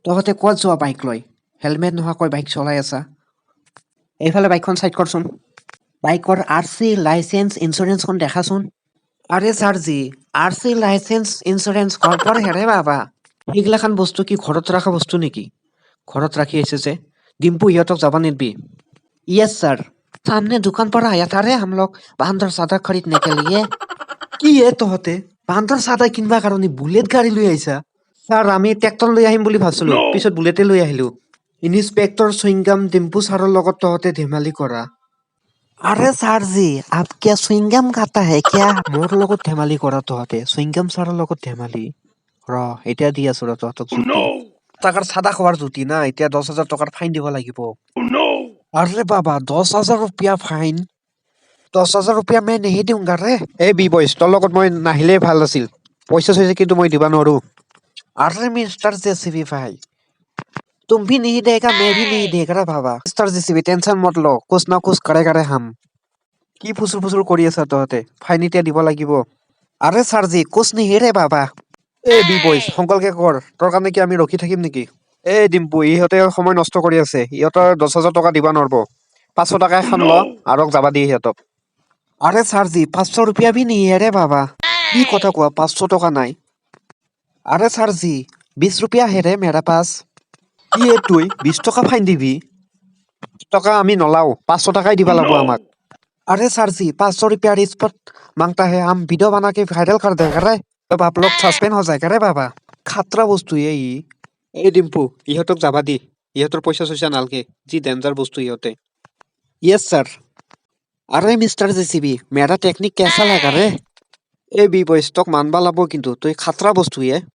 তহঁতে ক'ত যোৱা বাইক লৈ হেলমেট নোহোৱাকৈ বাইক চলাই আছা এইফালে বাইকখন চাইড কৰচোন বাইকৰ RC লাইচেন্স ইঞ্চুৰেঞ্চখন দেখাচোন আৰে ছাৰজি RC লাইচেন্স ইঞ্চুৰেঞ্চ ঘৰ হেৰে বাবা সেইগিলাখান বস্তু কি ঘৰত ৰখা বস্তু নেকি ঘৰত ৰাখি আছে যে ডিম্পু ইহঁতক যাব নিদিবি यस सर सामने दुकान पर आया था रे हम लोग बांदर सादा खरीदने के लिए কি এ তহঁতে বান্দৰ চাদা কিনবা কাৰণে বুলেট গাড়ী লৈ আহিছা ছাৰ আমি ট্ৰেক্টৰ লৈ আহিম বুলি ভাবিছিলো পিছত বুলেটে লৈ আহিলো ইনস্পেক্টৰ চুইংগাম ডিম্পু ছাৰৰ লগত তহঁতে ধেমালি কৰা আৰে ছাৰ জি আপ কিয়া চুইংগাম খাতা হে কিয়া মোৰ লগত ধেমালি কৰা তহঁতে চুইংগাম ছাৰৰ লগত ধেমালি ৰ এতিয়া দি আছো ৰ তহঁতক জুতি টাকাৰ চাদা খোৱাৰ জুতি না এতিয়া 10,000 টকাৰ ফাইন দিব লাগিব अरे बाबा 10,000 रुपया फाइन 10,000 रुपया मैं नहीं दूंगा रे ए बी बॉयज তোৰ লগত মই নাহিলে ভাল আছিল পইচা চইছে কিন্তু মই দিবা নোৱাৰো अरे मिस्टर जेसीबी भाई तुम भी नहीं देगा मैं भी नहीं देगा रे बाबा मिस्टर जेसीबी टेंशन मत लो कुछ ना कुछ करेगा हम কি ফুসুর ফুসুর কৰি আছা তহঁতে ফাইন এতিয়া দিব লাগিব আৰে ছাৰজি কুছ नहीं रे बाबा এ বি বয়জ সংকলকে কৰ তোৰ কাৰণে কি আমি ৰখি থাকিম নেকি এ ডিম্পু ইহঁতে সময় নষ্ট কৰি আছে ইহঁতৰ 10,000 টকা দিবা নোৱাৰব 500 টকা এখন ল আৰু যাবা দি ইহঁতক আৰে ছাৰজি 500 रुपया भी नहीं है रे बाबा কি কথা কোৱা 500 টকা নাই আরে ছারজি 20 रुपया है रे मेरा पास কি এ তুই 20 টকা ফাইন দিবি টকা আমি নলাও 500 টাকাই দিবা লাগব আমাক अरे सर जी 500 रुपया रिश्वत मांगता है हम वीडियो बना के वायरल कर देगा रे तब आप लोग सस्पेंड हो जाएगा रे बाबा খাতৰা বস্তু এই ডিম্পু ইহঁতক যাবা দি ইহঁতৰ পইচা চইচা নালকে যি ডেঞ্জাৰ বস্তু ইহঁতে यस सर अरे मिस्टर जेसीबी मेरा टेक्निक कैसा लगा रे ए बी बॉयज तक मानबा लागबो কিন্তু তুই খাতৰা বস্তু